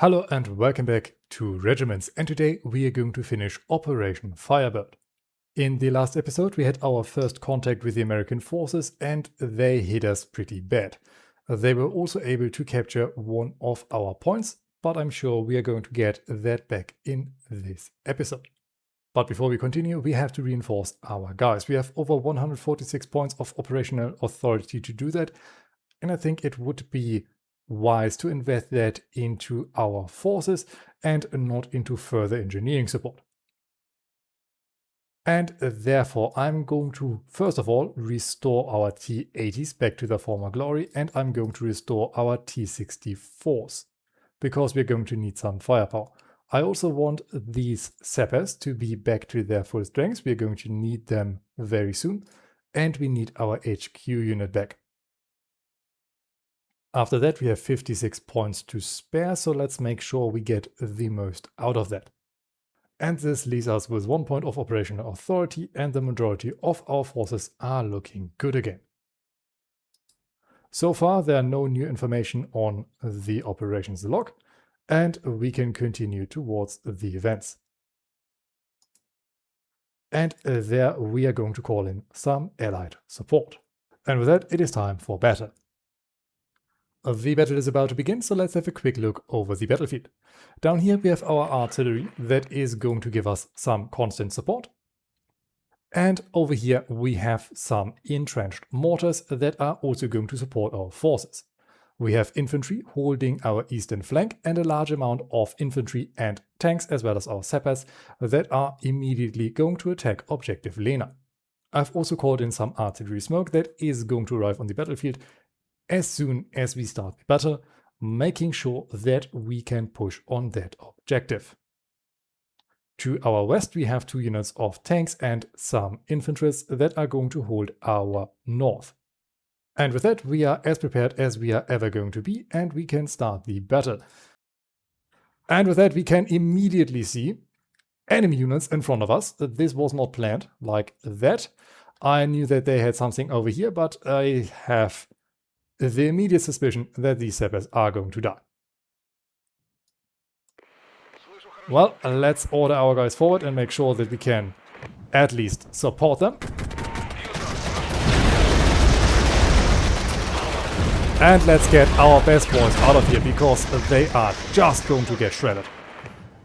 Hello and welcome back to Regiments, and today we are going to finish Operation Firebird. In the last episode we had our first contact with the American forces and they hit us pretty bad. They were also able to capture one of our points, but I'm sure we are going to get that back in this episode. But before we continue, we have to reinforce our guys. We have over 146 points of operational authority to do that, and I think it would be wise to invest that into our forces and not into further engineering support. And therefore I'm going to first of all restore our T-80s back to their former glory, and I'm going to restore our T-64s because we're going to need some firepower. I also want these sappers to be back to their full strength. We're going to need them very soon, and we need our HQ unit back. After that we have 56 points to spare, so let's make sure we get the most out of that. And this leaves us with 1 point of operational authority, and the majority of our forces are looking good again. So far there are no new information on the operations log, and we can continue towards the events. And there we are going to call in some allied support. And with that it is time for battle. The battle is about to begin, so let's have a quick look over the battlefield. Down here we have our artillery that is going to give us some constant support. And over here we have some entrenched mortars that are also going to support our forces. We have infantry holding our eastern flank and a large amount of infantry and tanks as well as our sappers that are immediately going to attack objective Lena. I've also called in some artillery smoke that is going to arrive on the battlefield as soon as we start the battle, making sure that we can push on that objective. To our west we have 2 units of tanks and some infantry that are going to hold our north. And with that we are as prepared as we are ever going to be, and we can start the battle. And with that we can immediately see enemy units in front of us. This was not planned like that. I knew that they had something over here, but I have the immediate suspicion that these sappers are going to die. Well, let's order our guys forward and make sure that we can at least support them. And let's get our best boys out of here, because they are just going to get shredded.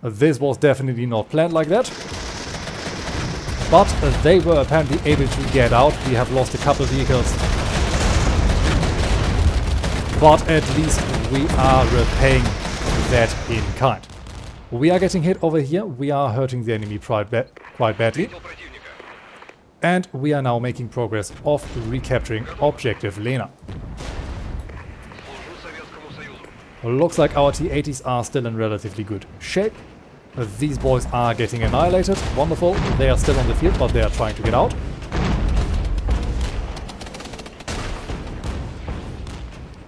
This was definitely not planned like that. But they were apparently able to get out. We have lost a couple of vehicles, but at least we are repaying that in kind. We are getting hit over here. We are hurting the enemy quite badly. And we are now making progress of recapturing objective Lena. Looks like our T-80s are still in relatively good shape. These boys are getting annihilated. Wonderful. They are still on the field, but they are trying to get out.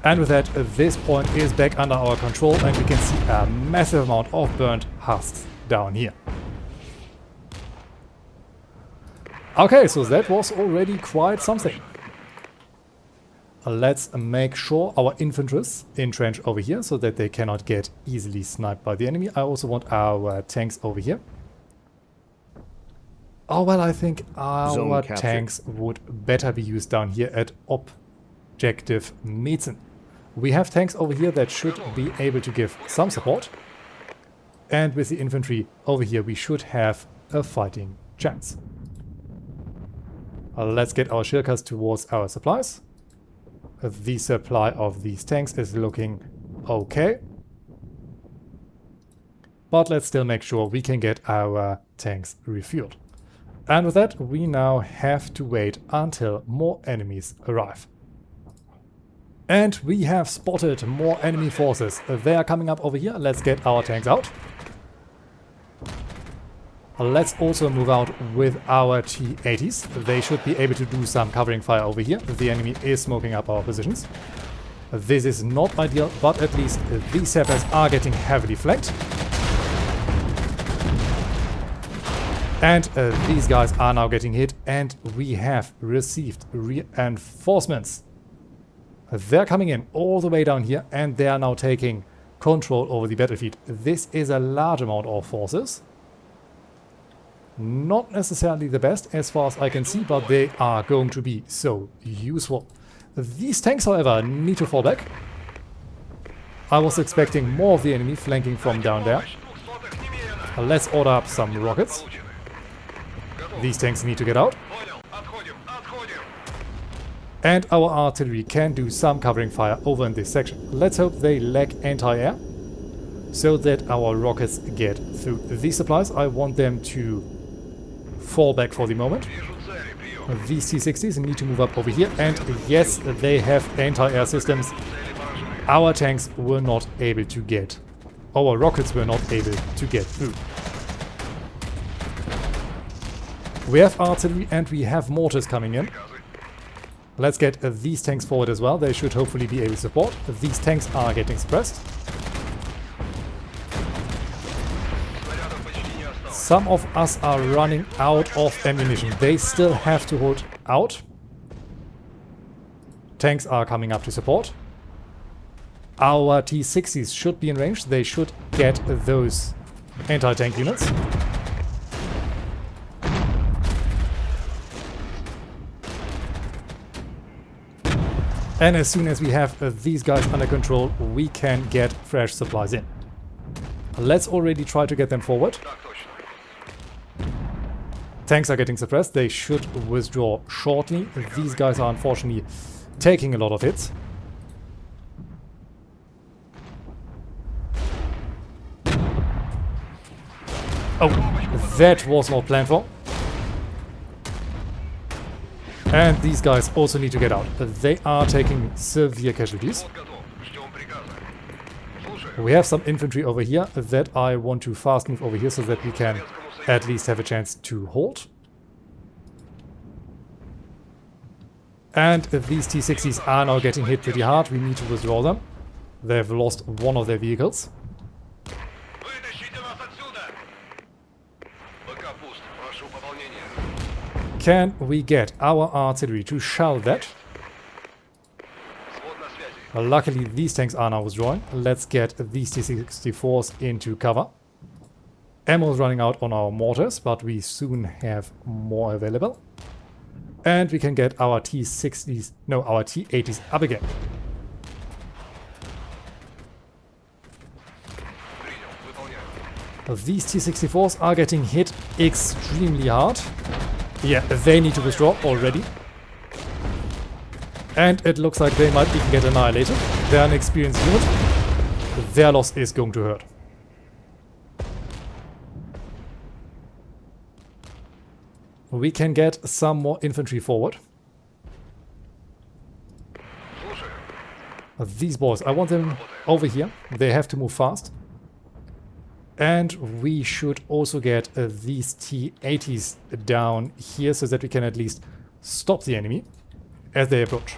And with that, this point is back under our control, and we can see a massive amount of burnt husks down here. Okay, so that was already quite something. Let's make sure our infantry entrench over here so that they cannot get easily sniped by the enemy. I also want our tanks over here. Oh well, I think our tanks would better be used down here at objective Metzen. We have tanks over here that should be able to give some support. And with the infantry over here we should have a fighting chance. Let's get our shirkas towards our supplies. The supply of these tanks is looking okay. But let's still make sure we can get our tanks refueled. And with that we now have to wait until more enemies arrive. And we have spotted more enemy forces. They are coming up over here. Let's get our tanks out. Let's also move out with our T-80s. They should be able to do some covering fire over here. The enemy is smoking up our positions. This is not ideal, but at least these sappers are getting heavily flanked. And these guys are now getting hit, and we have received reinforcements. They're coming in all the way down here, and they are now taking control over the battlefield. This is a large amount of forces. Not necessarily the best as far as I can see, but they are going to be so useful. These tanks, however, need to fall back. I was expecting more of the enemy flanking from down there. Let's order up some rockets. These tanks need to get out. And our artillery can do some covering fire over in this section. Let's hope they lack anti-air, so that our rockets get through. These supplies, I want them to fall back for the moment. These T-60s need to move up over here. And yes, they have anti-air systems. Our tanks were not able to get, our rockets were not able to get through. We have artillery and we have mortars coming in. Let's get these tanks forward as well. They should hopefully be able to support. These tanks are getting suppressed. Some of us are running out of ammunition. They still have to hold out. Tanks are coming up to support. Our T-60s should be in range. They should get those anti-tank units. And as soon as we have these guys under control, we can get fresh supplies in. Let's already try to get them forward. Tanks are getting suppressed. They should withdraw shortly. These guys are unfortunately taking a lot of hits. Oh, that was not planned for. And these guys also need to get out. They are taking severe casualties. We have some infantry over here that I want to fast move over here so that we can at least have a chance to hold. And these T-60s are now getting hit pretty hard. We need to withdraw them. They've lost one of their vehicles. Can we get our artillery to shell that? Luckily, these tanks are now withdrawing. Let's get these T-64s into cover. Ammo is running out on our mortars, but we soon have more available. And we can get our T-60s, no, our T-80s up again. These T-64s are getting hit extremely hard. Yeah, they need to withdraw already. And it looks like they might even get annihilated. They're an experienced unit. Their loss is going to hurt. We can get some more infantry forward. These boys, I want them over here. They have to move fast. And we should also get these T-80s down here so that we can at least stop the enemy as they approach.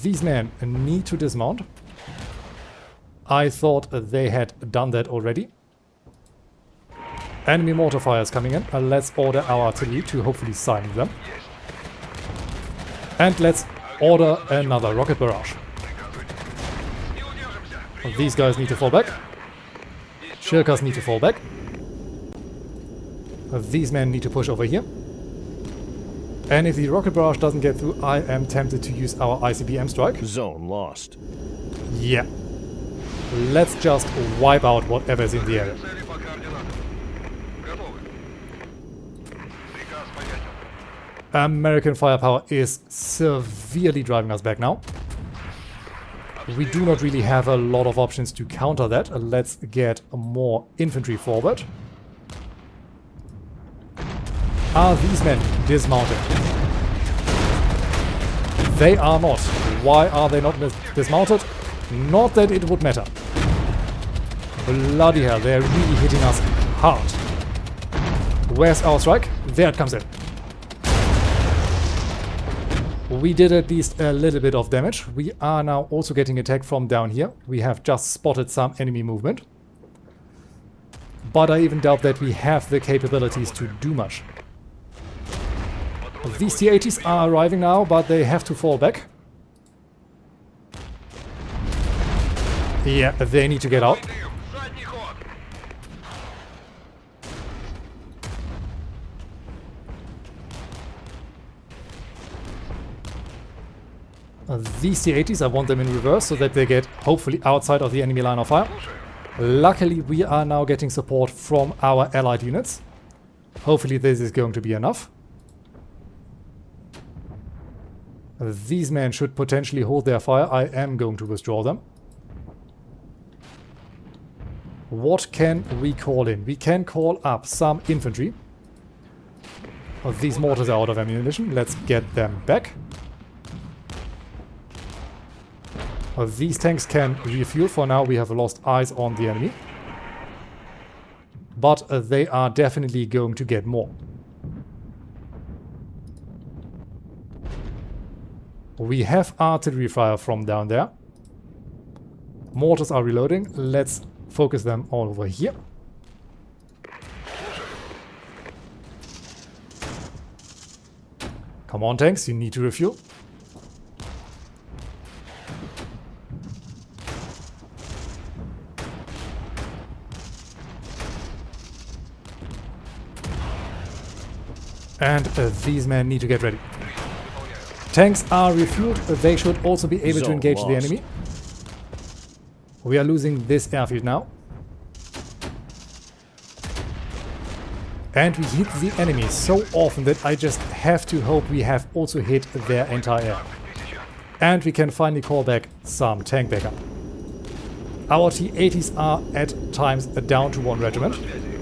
These men need to dismount. I thought they had done that already. Enemy mortar fire is coming in. Let's order our artillery to hopefully silence them. And let's order another rocket barrage. These guys need to fall back. Shirkas need to fall back. These men need to push over here. And if the rocket barrage doesn't get through, I am tempted to use our ICBM strike. Zone lost. Yeah. Let's just wipe out whatever's in the area. American firepower is severely driving us back now. We do not really have a lot of options to counter that. Let's get more infantry forward. Are these men dismounted? They are not. Why are they not dismounted? Not that it would matter. Bloody hell, they're really hitting us hard. Where's our strike? There it comes in. We did at least a little bit of damage. We are now also getting attacked from down here. We have just spotted some enemy movement. But I even doubt that we have the capabilities to do much. These T-80s are arriving now, but they have to fall back. Yeah, they need to get out. These T-80s, I want them in reverse so that they get hopefully outside of the enemy line of fire. Luckily, we are now getting support from our allied units. Hopefully this is going to be enough. These men should potentially hold their fire. I am going to withdraw them. What can we call in? We can call up some infantry. These mortars are out of ammunition. Let's get them back. These tanks can refuel. For now we have lost eyes on the enemy. But they are definitely going to get more. We have artillery fire from down there. Mortars are reloading. Let's focus them all over here. Come on, tanks, you need to refuel. And these men need to get ready. Tanks are refueled. They should also be able to engage the enemy. We are losing this airfield now. And we hit the enemy so often that I just have to hope we have also hit their entire air. And we can finally call back some tank backup. Our T-80s are at times down to 1 regiment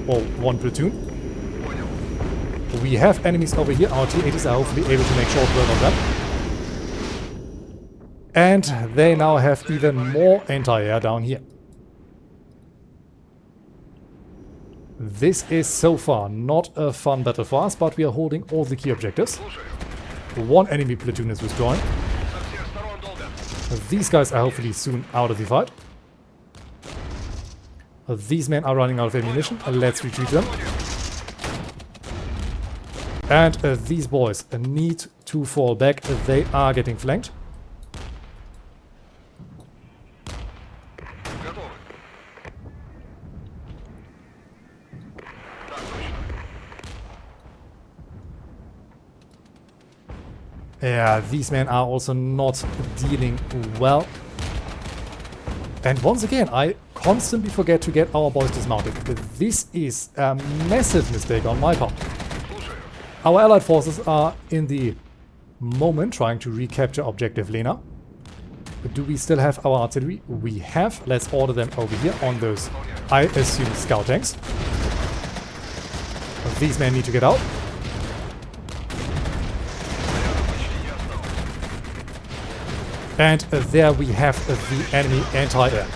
or 1 platoon. We have enemies over here. Our T-80s are hopefully able to make short work of them. And they now have even more anti-air down here. This is so far not a fun battle for us, but we are holding all the key objectives. 1 enemy platoon is withdrawing. These guys are hopefully soon out of the fight. These men are running out of ammunition. Let's retreat them. And these boys need to fall back. They are getting flanked. Yeah, these men are also not dealing well. And once again, I constantly forget to get our boys dismounted. This is a massive mistake on my part. Our allied forces are in the moment trying to recapture objective Lena. But do we still have our artillery? We have. Let's order them over here on those, I assume, scout tanks. These men need to get out. And there we have the enemy anti-air.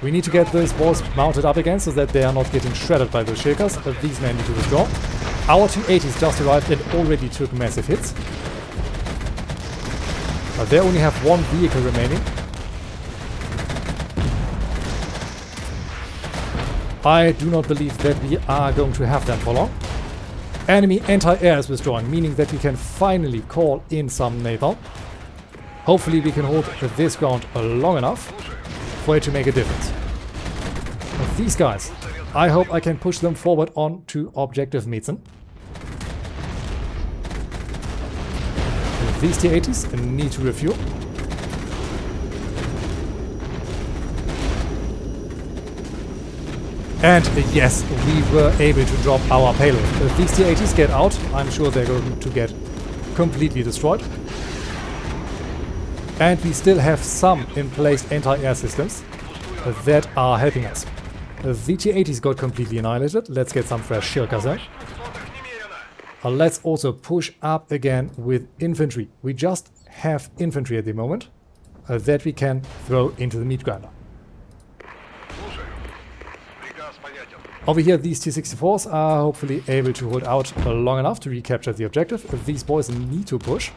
We need to get those balls mounted up again so that they are not getting shredded by those shakers. These men need to withdraw. Our T-80s just arrived and already took massive hits. But they only have 1 vehicle remaining. I do not believe that we are going to have them for long. Enemy anti-air is withdrawing, meaning that we can finally call in some napalm. Hopefully we can hold this ground long enough for it to make a difference. But these guys, I hope I can push them forward on to objective Mietzen. These T-80s need to refuel. And yes, we were able to drop our payload. If these T-80s get out, I'm sure they're going to get completely destroyed. And we still have some in-place anti-air systems that are helping us. The T-80s got completely annihilated. Let's get some fresh shirkas in. Let's also push up again with infantry. We just have infantry at the moment that we can throw into the meat grinder. Over here, these T-64s are hopefully able to hold out long enough to recapture the objective. These boys need to push.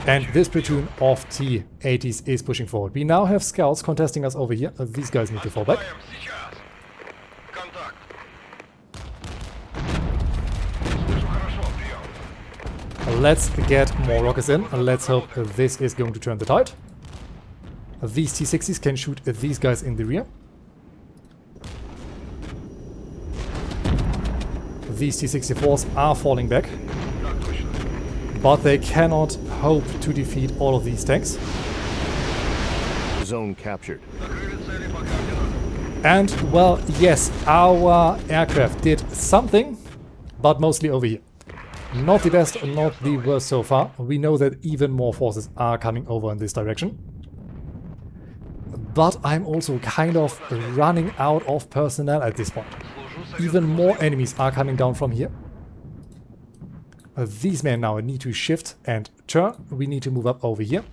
And this platoon of T-80s is pushing forward. We now have scouts contesting us over here. These guys need to fall back. Let's get more rockets in. Let's hope this is going to turn the tide. These T-60s can shoot these guys in the rear. These T-64s are falling back. But they cannot hope to defeat all of these tanks. Zone captured. And, well, yes, our aircraft did something, but mostly over here. Not the best, not the worst so far. We know that even more forces are coming over in this direction. But I'm also kind of running out of personnel at this point. Even more enemies are coming down from here. These men now need to shift and turn. We need to move up over here.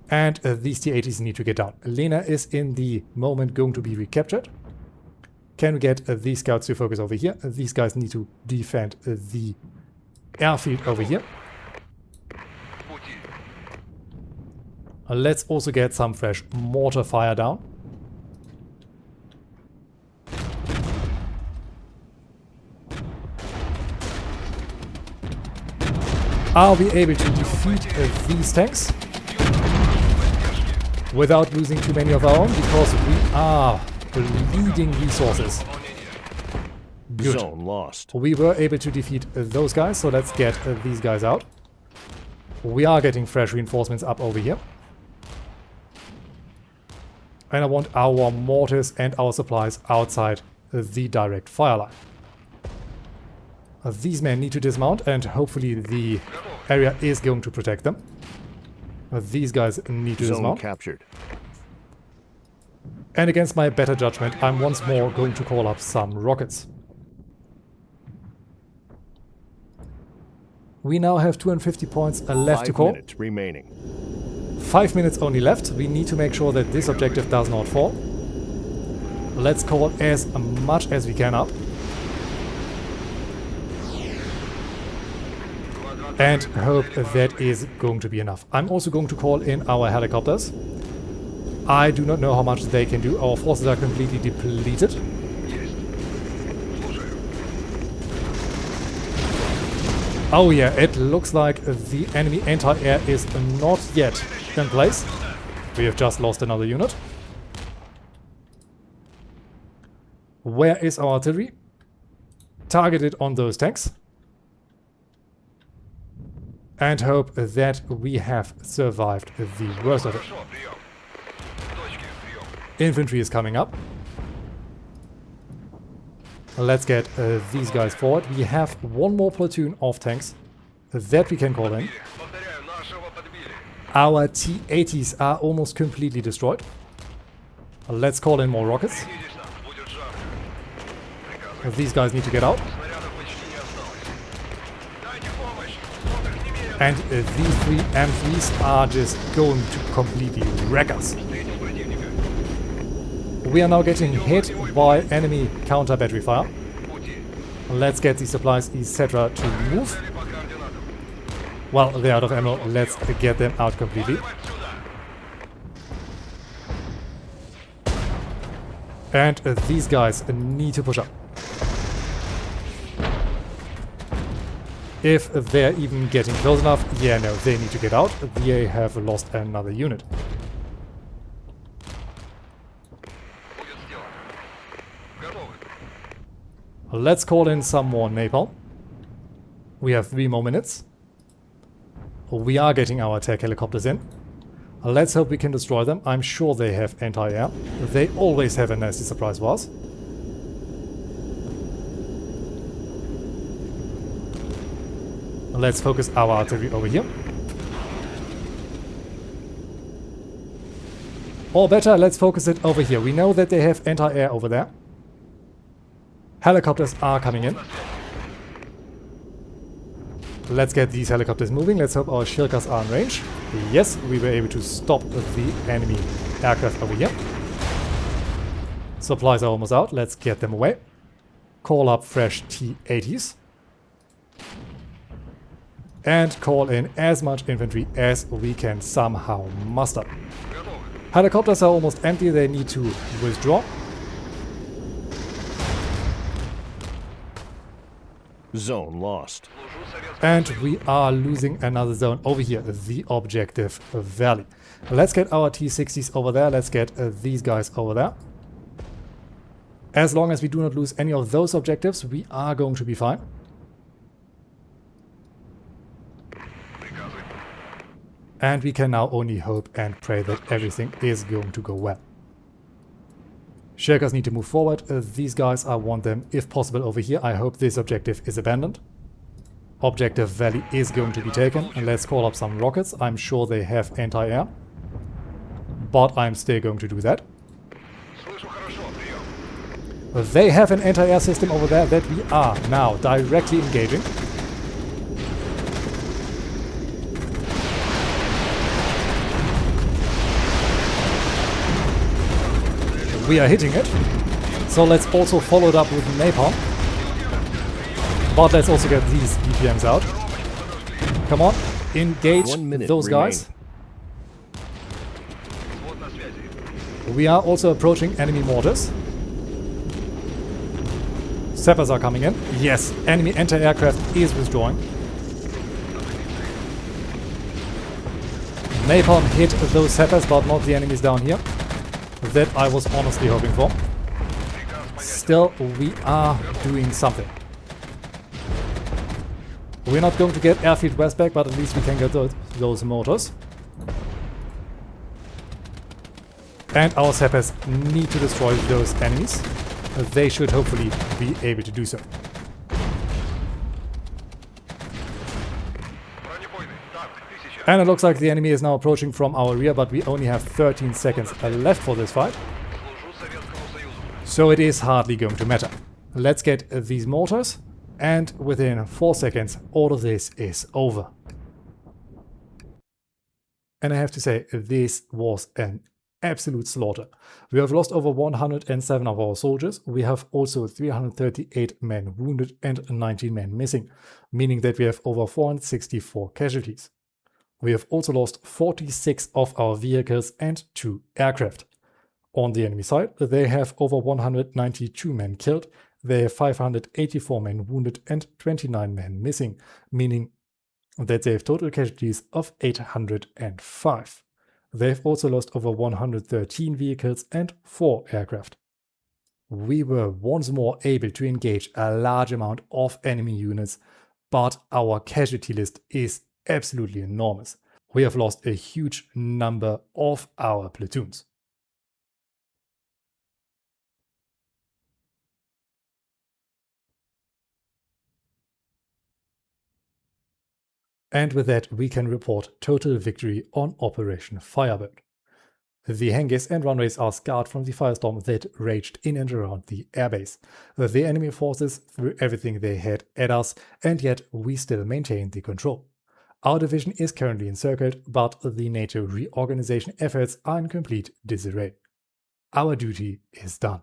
And these T-80s need to get down. Lena is in the moment going to be recaptured. Can we get these scouts to focus over here? These guys need to defend the airfield over here. Let's also get some fresh mortar fire down. Are we able to defeat these tanks without losing too many of our own? Because we are bleeding resources. Good. Zone lost. We were able to defeat those guys, so let's get these guys out. We are getting fresh reinforcements up over here. And I want our mortars and our supplies outside the direct fire line. These men need to dismount, and hopefully the area is going to protect them. These guys need to dismount. Captured. And against my better judgment, I'm once more going to call up some rockets. We now have 250 points left to call. 5 minutes remaining. 5 minutes only left. We need to make sure that this objective does not fall. Let's call as much as we can up. And hope that is going to be enough. I'm also going to call in our helicopters. I do not know how much they can do. Our forces are completely depleted. Oh yeah, it looks like the enemy anti-air is not yet in place. We have just lost another unit. Where is our artillery? Targeted on those tanks. And hope that we have survived the worst of it. Infantry is coming up. Let's get these guys forward. We have one more platoon of tanks that we can call in. Our T-80s are almost completely destroyed. Let's call in more rockets. These guys need to get out. And these three M3s are just going to completely wreck us. We are now getting hit by enemy counter battery fire. Let's get the supplies, etc. to move. Well, they're out of ammo. Let's get them out completely. And these guys need to push up. If they're even getting close enough, yeah, no, they need to get out. They have lost another unit. Let's call in some more napalm. We have 3 more minutes. We are getting our attack helicopters in. Let's hope we can destroy them. I'm sure they have anti-air. They always have a nasty surprise for us. Let's focus our artillery over here. Or better, let's focus it over here. We know that they have anti-air over there. Helicopters are coming in. Let's get these helicopters moving. Let's hope our Shirkas are in range. Yes, we were able to stop the enemy aircraft over here. Supplies are almost out. Let's get them away. Call up fresh T-80s. And call in as much infantry as we can somehow muster. Helicopters are almost empty. They need to withdraw. Zone lost. And we are losing another zone over here, the objective valley. Let's get our T-60s over there. Let's get these guys over there. As long as we do not lose any of those objectives, we are going to be fine. And we can now only hope and pray that everything is going to go well. Shirkers need to move forward. These guys, I want them, if possible, over here. I hope this objective is abandoned. Objective valley is going to be taken. And let's call up some rockets. I'm sure they have anti-air. But I'm still going to do that. They have an anti-air system over there that we are now directly engaging. We are hitting it. So let's also follow it up with napalm. But let's also get these BPMs out. Come on, engage those guys. We are also approaching enemy mortars. Sappers are coming in. Yes, enemy anti-aircraft is withdrawing. Napalm hit those sappers, but not the enemies down here. That I was honestly hoping for. Still, we are doing something. We're not going to get Airfield West back, but at least we can get those mortars. And our sappers need to destroy those enemies. They should hopefully be able to do so. And it looks like the enemy is now approaching from our rear, but we only have 13 seconds left for this fight. So it is hardly going to matter. Let's get these mortars, and within 4 seconds all of this is over. And I have to say, this was an absolute slaughter. We have lost over 107 of our soldiers. We have also 338 men wounded and 19 men missing, meaning that we have over 464 casualties. We have also lost 46 of our vehicles and 2 aircraft. On the enemy side, they have over 192 men killed, they have 584 men wounded and 29 men missing, meaning that they have total casualties of 805. They have also lost over 113 vehicles and 4 aircraft. We were once more able to engage a large amount of enemy units, but our casualty list is absolutely enormous. We have lost a huge number of our platoons. And with that, we can report total victory on Operation Firebird. The hangars and runways are scarred from the firestorm that raged in and around the airbase. The enemy forces threw everything they had at us, and yet we still maintain the control. Our division is currently encircled, but the NATO reorganization efforts are in complete disarray. Our duty is done.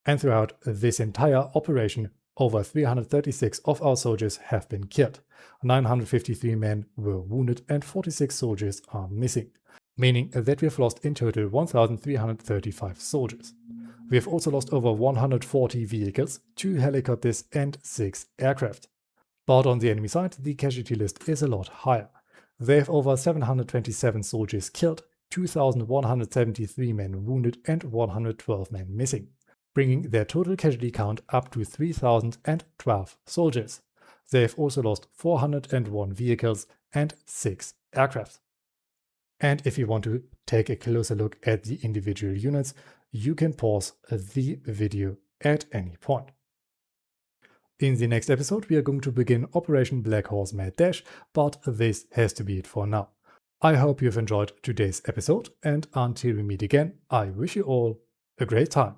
And throughout this entire operation, over 336 of our soldiers have been killed, 953 men were wounded and 46 soldiers are missing, meaning that we have lost in total 1,335 soldiers. We have also lost over 140 vehicles, 2 helicopters and 6 aircraft. But on the enemy side, the casualty list is a lot higher. They have over 727 soldiers killed, 2,173 men wounded and 112 men missing, bringing their total casualty count up to 3,012 soldiers. They have also lost 401 vehicles and 6 aircraft. And if you want to take a closer look at the individual units, you can pause the video at any point. In the next episode, we are going to begin Operation Black Horse Mad Dash, but this has to be it for now. I hope you've enjoyed today's episode, and until we meet again, I wish you all a great time.